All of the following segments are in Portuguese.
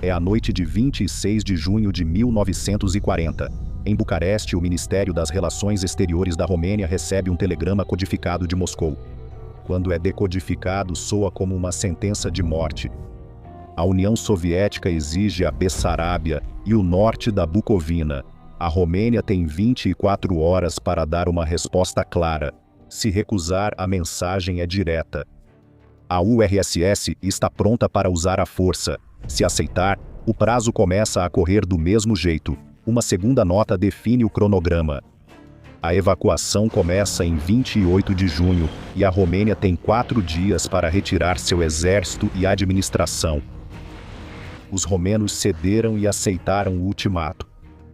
É a noite de 26 de junho de 1940. Em Bucareste, o Ministério das Relações Exteriores da Romênia recebe um telegrama codificado de Moscou. Quando é decodificado, soa como uma sentença de morte. A União Soviética exige a Bessarábia e o norte da Bucovina. A Romênia tem 24 horas para dar uma resposta clara. Se recusar, a mensagem é direta. A URSS está pronta para usar a força. Se aceitar, o prazo começa a correr do mesmo jeito. Uma segunda nota define o cronograma. A evacuação começa em 28 de junho e a Romênia tem 4 dias para retirar seu exército e administração. Os romenos cederam e aceitaram o ultimato.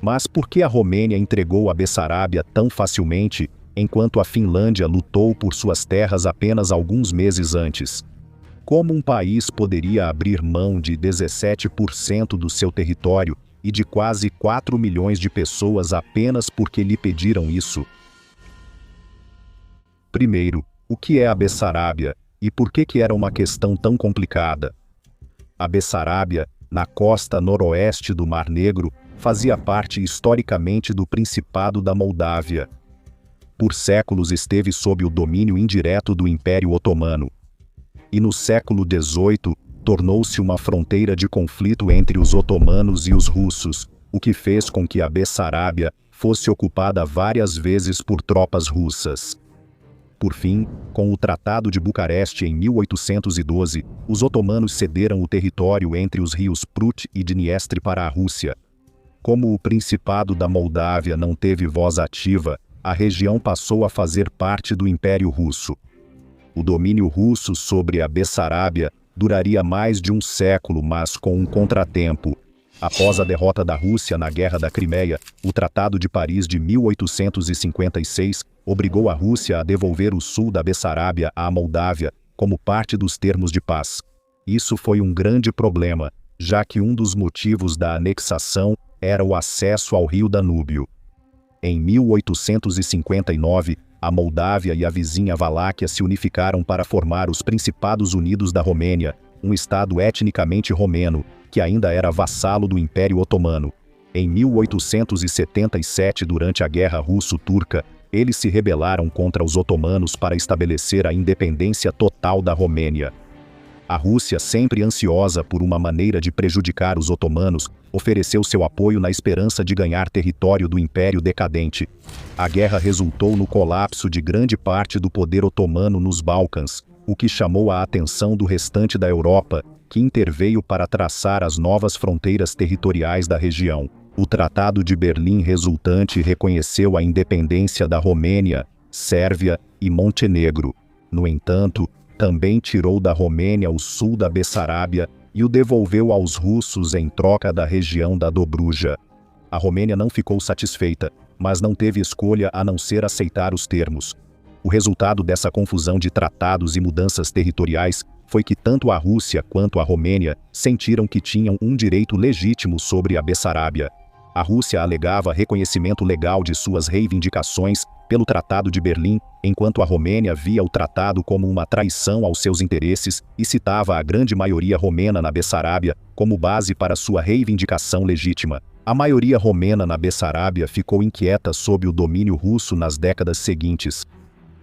Mas por que a Romênia entregou a Bessarábia tão facilmente, enquanto a Finlândia lutou por suas terras apenas alguns meses antes? Como um país poderia abrir mão de 17% do seu território e de quase 4 milhões de pessoas apenas porque lhe pediram isso? Primeiro, o que é a Bessarábia e por que era uma questão tão complicada? A Bessarábia, na costa noroeste do Mar Negro, fazia parte historicamente do Principado da Moldávia. Por séculos esteve sob o domínio indireto do Império Otomano. E no século XVIII, tornou-se uma fronteira de conflito entre os otomanos e os russos, o que fez com que a Bessarábia fosse ocupada várias vezes por tropas russas. Por fim, com o Tratado de Bucareste em 1812, os otomanos cederam o território entre os rios Prut e Dniestre para a Rússia. Como o Principado da Moldávia não teve voz ativa, a região passou a fazer parte do Império Russo. O domínio russo sobre a Bessarábia duraria mais de um século, mas com um contratempo. Após a derrota da Rússia na Guerra da Crimeia, o Tratado de Paris de 1856 obrigou a Rússia a devolver o sul da Bessarábia à Moldávia como parte dos termos de paz. Isso foi um grande problema, já que um dos motivos da anexação era o acesso ao rio Danúbio. Em 1859, a Moldávia e a vizinha Valáquia se unificaram para formar os Principados Unidos da Romênia, um estado etnicamente romeno, que ainda era vassalo do Império Otomano. Em 1877, durante a Guerra Russo-Turca, eles se rebelaram contra os otomanos para estabelecer a independência total da Romênia. A Rússia, sempre ansiosa por uma maneira de prejudicar os otomanos, ofereceu seu apoio na esperança de ganhar território do Império decadente. A guerra resultou no colapso de grande parte do poder otomano nos Balcãs, o que chamou a atenção do restante da Europa, que interveio para traçar as novas fronteiras territoriais da região. O Tratado de Berlim resultante reconheceu a independência da Romênia, Sérvia e Montenegro. No entanto, também tirou da Romênia o sul da Bessarábia e o devolveu aos russos em troca da região da Dobruja. A Romênia não ficou satisfeita, mas não teve escolha a não ser aceitar os termos. O resultado dessa confusão de tratados e mudanças territoriais foi que tanto a Rússia quanto a Romênia sentiram que tinham um direito legítimo sobre a Bessarábia. A Rússia alegava reconhecimento legal de suas reivindicações pelo Tratado de Berlim, enquanto a Romênia via o tratado como uma traição aos seus interesses e citava a grande maioria romena na Bessarábia como base para sua reivindicação legítima. A maioria romena na Bessarábia ficou inquieta sob o domínio russo nas décadas seguintes.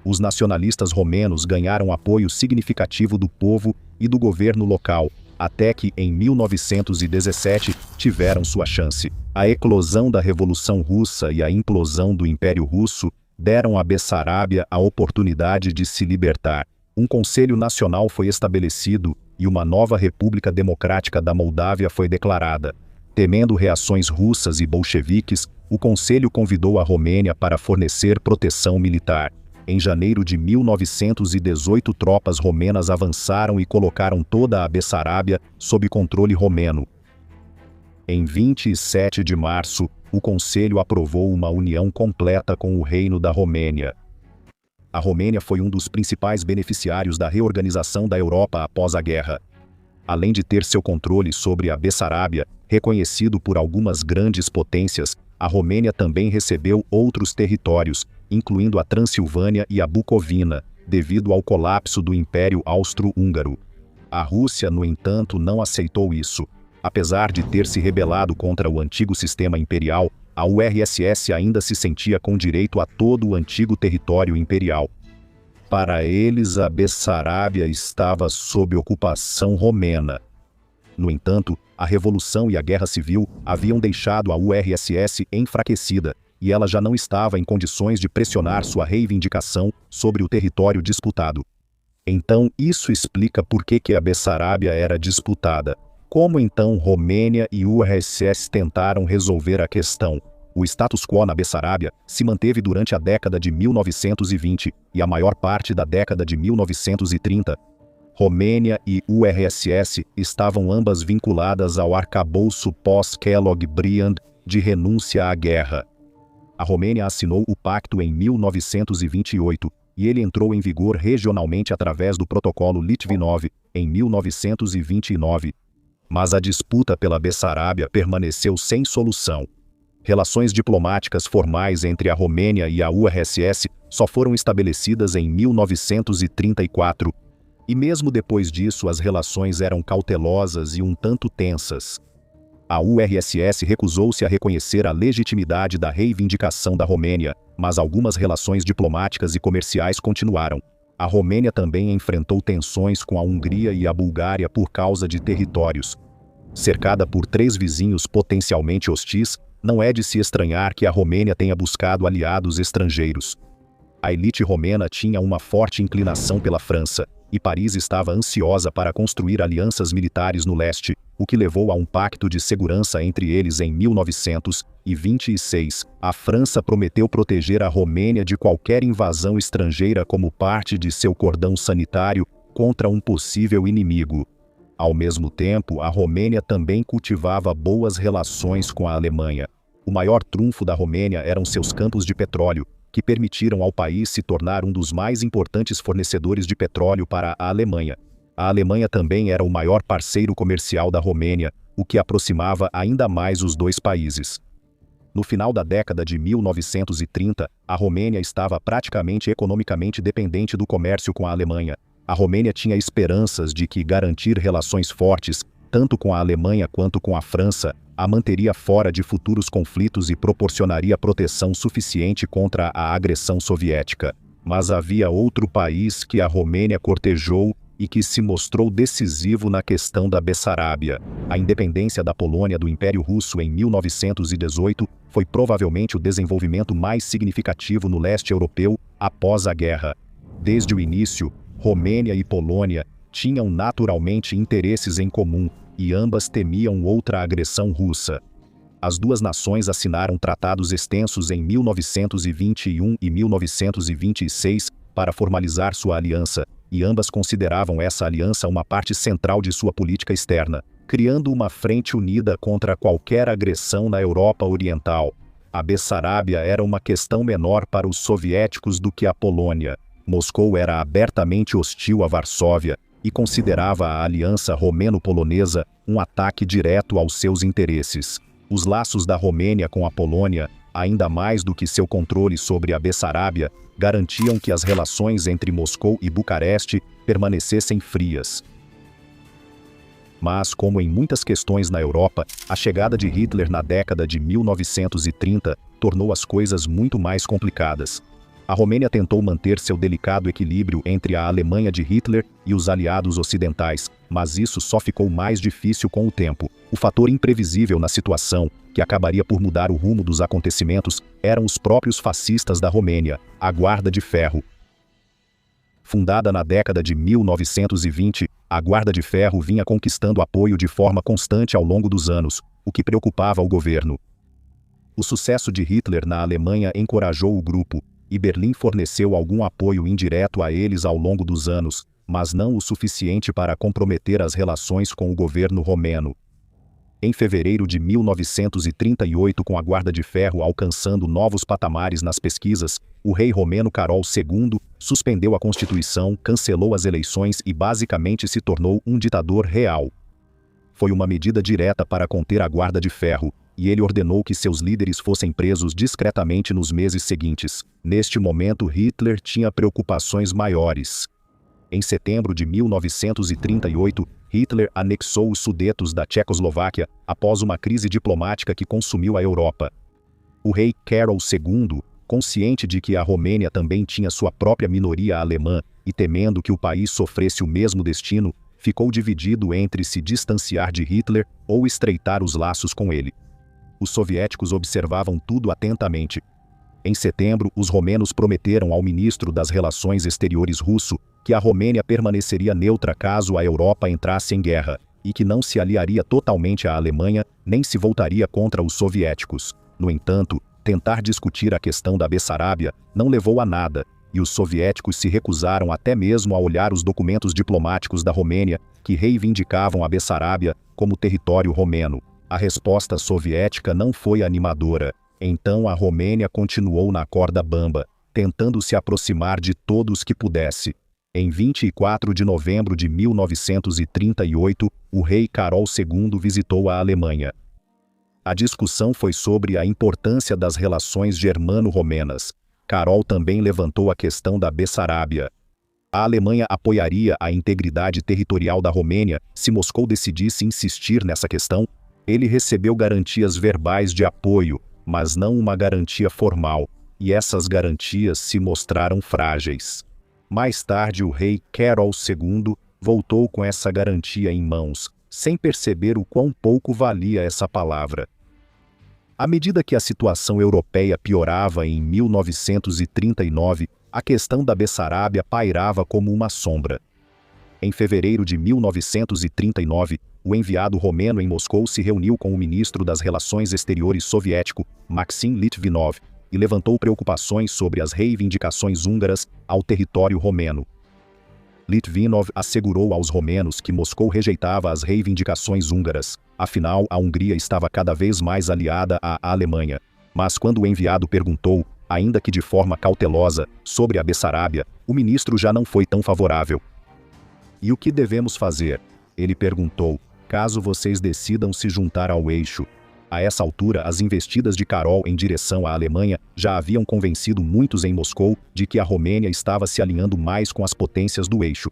Os nacionalistas romenos ganharam apoio significativo do povo e do governo local, até que, em 1917, tiveram sua chance. A eclosão da Revolução Russa e a implosão do Império Russo deram à Bessarábia a oportunidade de se libertar. Um Conselho Nacional foi estabelecido e uma nova República Democrática da Moldávia foi declarada. Temendo reações russas e bolcheviques, o Conselho convidou a Romênia para fornecer proteção militar. Em janeiro de 1918, tropas romenas avançaram e colocaram toda a Bessarábia sob controle romeno. Em 27 de março, o Conselho aprovou uma união completa com o Reino da Romênia. A Romênia foi um dos principais beneficiários da reorganização da Europa após a guerra. Além de ter seu controle sobre a Bessarábia, reconhecido por algumas grandes potências, a Romênia também recebeu outros territórios, incluindo a Transilvânia e a Bucovina, devido ao colapso do Império Austro-Húngaro. A Rússia, no entanto, não aceitou isso. Apesar de ter se rebelado contra o antigo sistema imperial, a URSS ainda se sentia com direito a todo o antigo território imperial. Para eles, a Bessarabia estava sob ocupação romena. No entanto, a Revolução e a Guerra Civil haviam deixado a URSS enfraquecida, e ela já não estava em condições de pressionar sua reivindicação sobre o território disputado. Então, isso explica por que a Bessarabia era disputada. Como então Romênia e URSS tentaram resolver a questão? O status quo na Bessarabia se manteve durante a década de 1920 e a maior parte da década de 1930. Romênia e URSS estavam ambas vinculadas ao arcabouço pós-Kellogg-Briand de renúncia à guerra. A Romênia assinou o pacto em 1928, e ele entrou em vigor regionalmente através do Protocolo Litvinov, em 1929. Mas a disputa pela Bessarabia permaneceu sem solução. Relações diplomáticas formais entre a Romênia e a URSS só foram estabelecidas em 1934, e mesmo depois disso as relações eram cautelosas e um tanto tensas. A URSS recusou-se a reconhecer a legitimidade da reivindicação da Romênia, mas algumas relações diplomáticas e comerciais continuaram. A Romênia também enfrentou tensões com a Hungria e a Bulgária por causa de territórios. Cercada por 3 vizinhos potencialmente hostis, não é de se estranhar que a Romênia tenha buscado aliados estrangeiros. A elite romena tinha uma forte inclinação pela França, e Paris estava ansiosa para construir alianças militares no leste, o que levou a um pacto de segurança entre eles em 1926. A França prometeu proteger a Romênia de qualquer invasão estrangeira como parte de seu cordão sanitário contra um possível inimigo. Ao mesmo tempo, a Romênia também cultivava boas relações com a Alemanha. O maior trunfo da Romênia eram seus campos de petróleo, que permitiram ao país se tornar um dos mais importantes fornecedores de petróleo para a Alemanha. A Alemanha também era o maior parceiro comercial da Romênia, o que aproximava ainda mais os dois países. No final da década de 1930, a Romênia estava praticamente economicamente dependente do comércio com a Alemanha. A Romênia tinha esperanças de que garantir relações fortes, tanto com a Alemanha quanto com a França, a manteria fora de futuros conflitos e proporcionaria proteção suficiente contra a agressão soviética. Mas havia outro país que a Romênia cortejou e que se mostrou decisivo na questão da Bessarabia. A independência da Polônia do Império Russo em 1918 foi provavelmente o desenvolvimento mais significativo no leste europeu após a guerra. Desde o início, Romênia e Polônia tinham naturalmente interesses em comum, e ambas temiam outra agressão russa. As duas nações assinaram tratados extensos em 1921 e 1926 para formalizar sua aliança, e ambas consideravam essa aliança uma parte central de sua política externa, criando uma frente unida contra qualquer agressão na Europa Oriental. A Bessarabia era uma questão menor para os soviéticos do que a Polônia. Moscou era abertamente hostil a Varsóvia e considerava a aliança romeno-polonesa um ataque direto aos seus interesses. Os laços da Romênia com a Polônia, ainda mais do que seu controle sobre a Bessarabia, garantiam que as relações entre Moscou e Bucareste permanecessem frias. Mas, como em muitas questões na Europa, a chegada de Hitler na década de 1930 tornou as coisas muito mais complicadas. A Romênia tentou manter seu delicado equilíbrio entre a Alemanha de Hitler e os aliados ocidentais, mas isso só ficou mais difícil com o tempo. O fator imprevisível na situação, que acabaria por mudar o rumo dos acontecimentos, eram os próprios fascistas da Romênia, a Guarda de Ferro. Fundada na década de 1920, a Guarda de Ferro vinha conquistando apoio de forma constante ao longo dos anos, o que preocupava o governo. O sucesso de Hitler na Alemanha encorajou o grupo, e Berlim forneceu algum apoio indireto a eles ao longo dos anos, mas não o suficiente para comprometer as relações com o governo romeno. Em fevereiro de 1938, com a Guarda de Ferro alcançando novos patamares nas pesquisas, o rei romeno Carol II suspendeu a Constituição, cancelou as eleições e basicamente se tornou um ditador real. Foi uma medida direta para conter a Guarda de Ferro, e ele ordenou que seus líderes fossem presos discretamente nos meses seguintes. Neste momento, Hitler tinha preocupações maiores. Em setembro de 1938, Hitler anexou os Sudetos da Tchecoslováquia após uma crise diplomática que consumiu a Europa. O rei Carol II, consciente de que a Romênia também tinha sua própria minoria alemã e temendo que o país sofresse o mesmo destino, ficou dividido entre se distanciar de Hitler ou estreitar os laços com ele. Os soviéticos observavam tudo atentamente. Em setembro, os romenos prometeram ao ministro das Relações Exteriores russo que a Romênia permaneceria neutra caso a Europa entrasse em guerra, e que não se aliaria totalmente à Alemanha, nem se voltaria contra os soviéticos. No entanto, tentar discutir a questão da Bessarábia não levou a nada, e os soviéticos se recusaram até mesmo a olhar os documentos diplomáticos da Romênia, que reivindicavam a Bessarábia como território romeno. A resposta soviética não foi animadora. Então a Romênia continuou na corda bamba, tentando se aproximar de todos que pudesse. Em 24 de novembro de 1938, o rei Carol II visitou a Alemanha. A discussão foi sobre a importância das relações germano-romenas. Carol também levantou a questão da Bessarábia. A Alemanha apoiaria a integridade territorial da Romênia se Moscou decidisse insistir nessa questão. Ele recebeu garantias verbais de apoio, mas não uma garantia formal, e essas garantias se mostraram frágeis. Mais tarde, o rei Carol II voltou com essa garantia em mãos, sem perceber o quão pouco valia essa palavra. À medida que a situação europeia piorava em 1939, a questão da Bessarábia pairava como uma sombra. Em fevereiro de 1939, o enviado romeno em Moscou se reuniu com o ministro das Relações Exteriores soviético, Maxim Litvinov, e levantou preocupações sobre as reivindicações húngaras ao território romeno. Litvinov assegurou aos romenos que Moscou rejeitava as reivindicações húngaras, afinal a Hungria estava cada vez mais aliada à Alemanha. Mas quando o enviado perguntou, ainda que de forma cautelosa, sobre a Bessarábia, o ministro já não foi tão favorável. "E o que devemos fazer?" ele perguntou, "caso vocês decidam se juntar ao eixo." A essa altura, as investidas de Carol em direção à Alemanha já haviam convencido muitos em Moscou de que a Romênia estava se alinhando mais com as potências do eixo.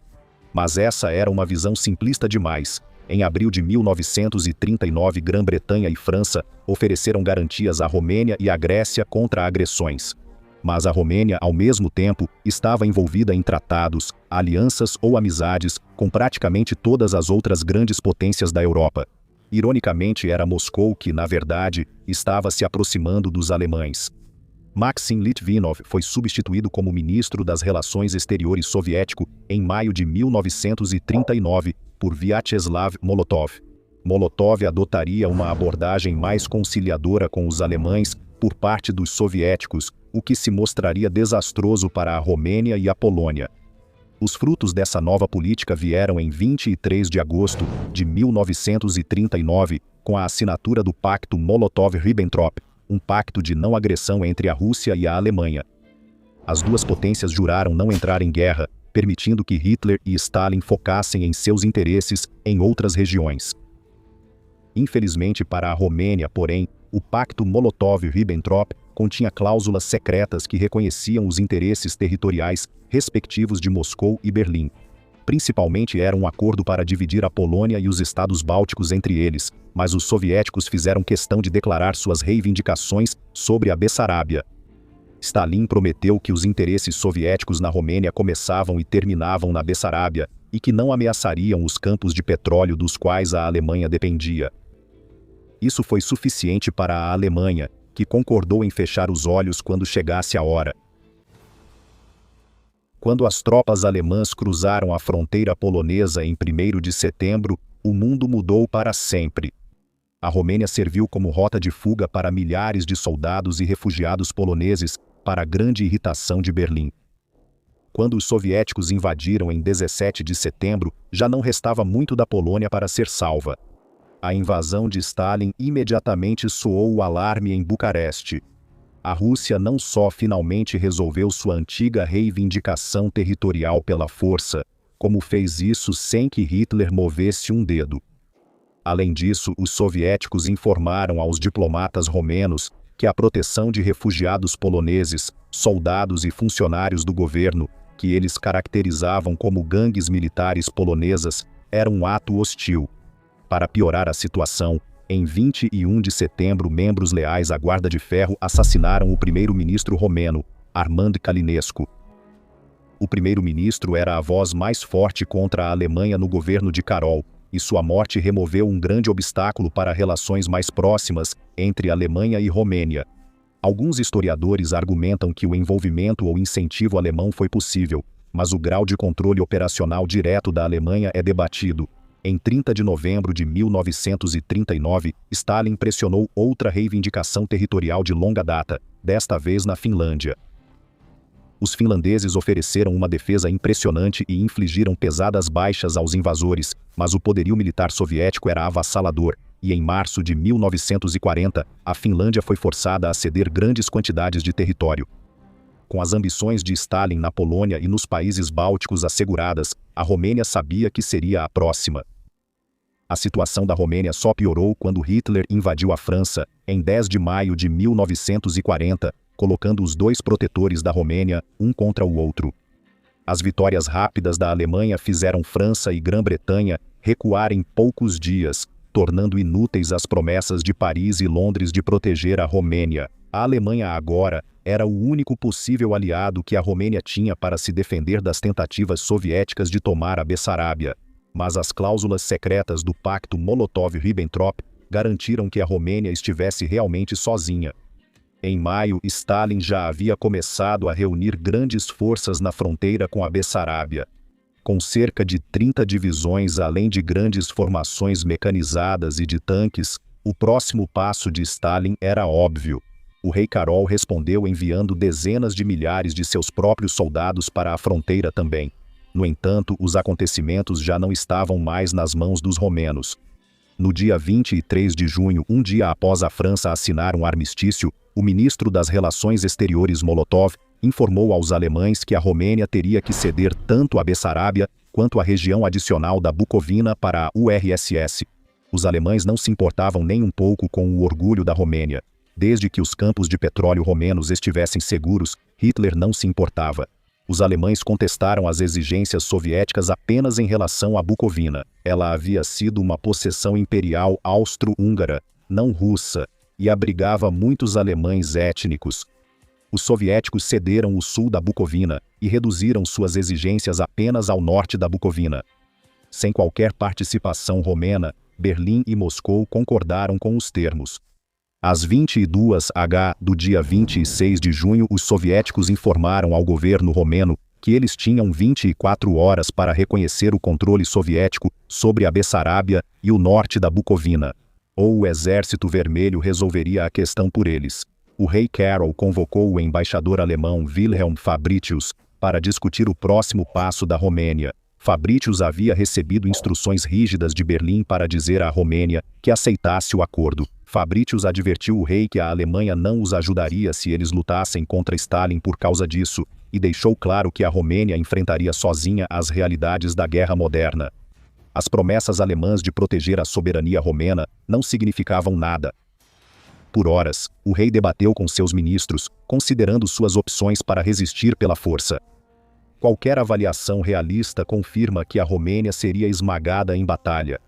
Mas essa era uma visão simplista demais. Em abril de 1939, Grã-Bretanha e França ofereceram garantias à Romênia e à Grécia contra agressões. Mas a Romênia, ao mesmo tempo, estava envolvida em tratados, alianças ou amizades com praticamente todas as outras grandes potências da Europa. Ironicamente, era Moscou que, na verdade, estava se aproximando dos alemães. Maxim Litvinov foi substituído como ministro das Relações Exteriores soviético em maio de 1939 por Vyacheslav Molotov. Molotov adotaria uma abordagem mais conciliadora com os alemães por parte dos soviéticos, o que se mostraria desastroso para a Romênia e a Polônia. Os frutos dessa nova política vieram em 23 de agosto de 1939, com a assinatura do Pacto Molotov-Ribbentrop, um pacto de não agressão entre a Rússia e a Alemanha. As duas potências juraram não entrar em guerra, permitindo que Hitler e Stalin focassem em seus interesses em outras regiões. Infelizmente para a Romênia, porém, o Pacto Molotov-Ribbentrop continha cláusulas secretas que reconheciam os interesses territoriais respectivos de Moscou e Berlim. Principalmente era um acordo para dividir a Polônia e os estados bálticos entre eles, mas os soviéticos fizeram questão de declarar suas reivindicações sobre a Bessarábia. Stalin prometeu que os interesses soviéticos na Romênia começavam e terminavam na Bessarábia, e que não ameaçariam os campos de petróleo dos quais a Alemanha dependia. Isso foi suficiente para a Alemanha, que concordou em fechar os olhos quando chegasse a hora. Quando as tropas alemãs cruzaram a fronteira polonesa em 1º de setembro, o mundo mudou para sempre. A Romênia serviu como rota de fuga para milhares de soldados e refugiados poloneses, para a grande irritação de Berlim. Quando os soviéticos invadiram em 17 de setembro, já não restava muito da Polônia para ser salva. A invasão de Stalin imediatamente soou o alarme em Bucareste. A Rússia não só finalmente resolveu sua antiga reivindicação territorial pela força, como fez isso sem que Hitler movesse um dedo. Além disso, os soviéticos informaram aos diplomatas romenos que a proteção de refugiados poloneses, soldados e funcionários do governo, que eles caracterizavam como gangues militares polonesas, era um ato hostil. Para piorar a situação, em 21 de setembro, membros leais à Guarda de Ferro assassinaram o primeiro-ministro romeno, Armand Călinescu. O primeiro-ministro era a voz mais forte contra a Alemanha no governo de Carol, e sua morte removeu um grande obstáculo para relações mais próximas entre Alemanha e Romênia. Alguns historiadores argumentam que o envolvimento ou incentivo alemão foi possível, mas o grau de controle operacional direto da Alemanha é debatido. Em 30 de novembro de 1939, Stalin pressionou outra reivindicação territorial de longa data, desta vez na Finlândia. Os finlandeses ofereceram uma defesa impressionante e infligiram pesadas baixas aos invasores, mas o poderio militar soviético era avassalador, e em março de 1940, a Finlândia foi forçada a ceder grandes quantidades de território. Com as ambições de Stalin na Polônia e nos países bálticos asseguradas, a Romênia sabia que seria a próxima. A situação da Romênia só piorou quando Hitler invadiu a França, em 10 de maio de 1940, colocando os dois protetores da Romênia, um contra o outro. As vitórias rápidas da Alemanha fizeram França e Grã-Bretanha recuar em poucos dias, tornando inúteis as promessas de Paris e Londres de proteger a Romênia. A Alemanha agora era o único possível aliado que a Romênia tinha para se defender das tentativas soviéticas de tomar a Bessarábia. Mas as cláusulas secretas do Pacto Molotov-Ribbentrop garantiram que a Romênia estivesse realmente sozinha. Em maio, Stalin já havia começado a reunir grandes forças na fronteira com a Bessarábia. Com cerca de 30 divisões além de grandes formações mecanizadas e de tanques, o próximo passo de Stalin era óbvio. O rei Carol respondeu enviando dezenas de milhares de seus próprios soldados para a fronteira também. No entanto, os acontecimentos já não estavam mais nas mãos dos romenos. No dia 23 de junho, um dia após a França assinar um armistício, o ministro das Relações Exteriores Molotov informou aos alemães que a Romênia teria que ceder tanto a Bessarábia quanto a região adicional da Bucovina para a URSS. Os alemães não se importavam nem um pouco com o orgulho da Romênia. Desde que os campos de petróleo romenos estivessem seguros, Hitler não se importava. Os alemães contestaram as exigências soviéticas apenas em relação à Bucovina. Ela havia sido uma possessão imperial austro-húngara, não russa, e abrigava muitos alemães étnicos. Os soviéticos cederam o sul da Bucovina e reduziram suas exigências apenas ao norte da Bucovina. Sem qualquer participação romena, Berlim e Moscou concordaram com os termos. Às 22h do dia 26 de junho, os soviéticos informaram ao governo romeno que eles tinham 24 horas para reconhecer o controle soviético sobre a Bessarábia e o norte da Bucovina, ou o Exército Vermelho resolveria a questão por eles. O rei Carol convocou o embaixador alemão Wilhelm Fabricius para discutir o próximo passo da Romênia. Fabricius havia recebido instruções rígidas de Berlim para dizer à Romênia que aceitasse o acordo. Fabricius advertiu o rei que a Alemanha não os ajudaria se eles lutassem contra Stalin por causa disso, e deixou claro que a Romênia enfrentaria sozinha as realidades da guerra moderna. As promessas alemãs de proteger a soberania romena não significavam nada. Por horas, o rei debateu com seus ministros, considerando suas opções para resistir pela força. Qualquer avaliação realista confirma que a Romênia seria esmagada em batalha.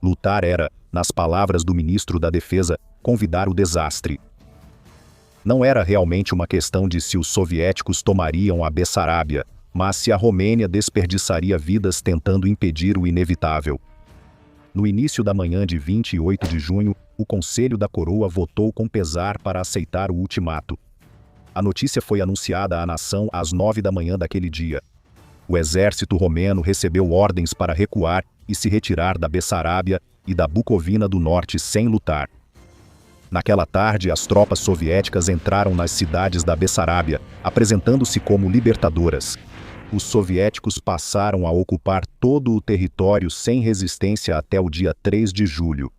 Lutar era, nas palavras do ministro da Defesa, convidar o desastre. Não era realmente uma questão de se os soviéticos tomariam a Bessarábia, mas se a Romênia desperdiçaria vidas tentando impedir o inevitável. No início da manhã de 28 de junho, o Conselho da Coroa votou com pesar para aceitar o ultimato. A notícia foi anunciada à nação às 9 da manhã daquele dia. O exército romeno recebeu ordens para recuar e se retirar da Bessarábia e da Bucovina do Norte sem lutar. Naquela tarde, as tropas soviéticas entraram nas cidades da Bessarábia, apresentando-se como libertadoras. Os soviéticos passaram a ocupar todo o território sem resistência até o dia 3 de julho.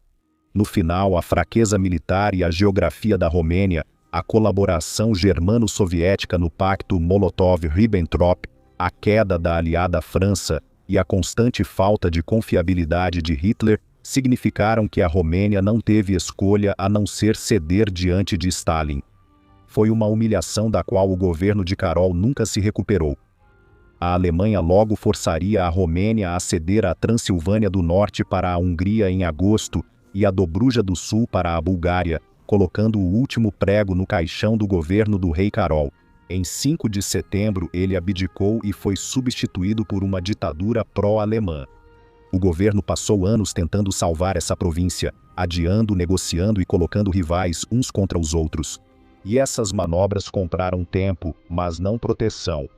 No final, a fraqueza militar e a geografia da Romênia, a colaboração germano-soviética no Pacto Molotov-Ribbentrop, a queda da aliada França e a constante falta de confiabilidade de Hitler significaram que a Romênia não teve escolha a não ser ceder diante de Stalin. Foi uma humilhação da qual o governo de Carol nunca se recuperou. a Alemanha logo forçaria a Romênia a ceder a Transilvânia do Norte para a Hungria em agosto e a Dobruja do Sul para a Bulgária, colocando o último prego no caixão do governo do rei Carol. Em 5 de setembro, ele abdicou e foi substituído por uma ditadura pró-alemã. O governo passou anos tentando salvar essa província, adiando, negociando e colocando rivais uns contra os outros. E essas manobras compraram tempo, mas não proteção.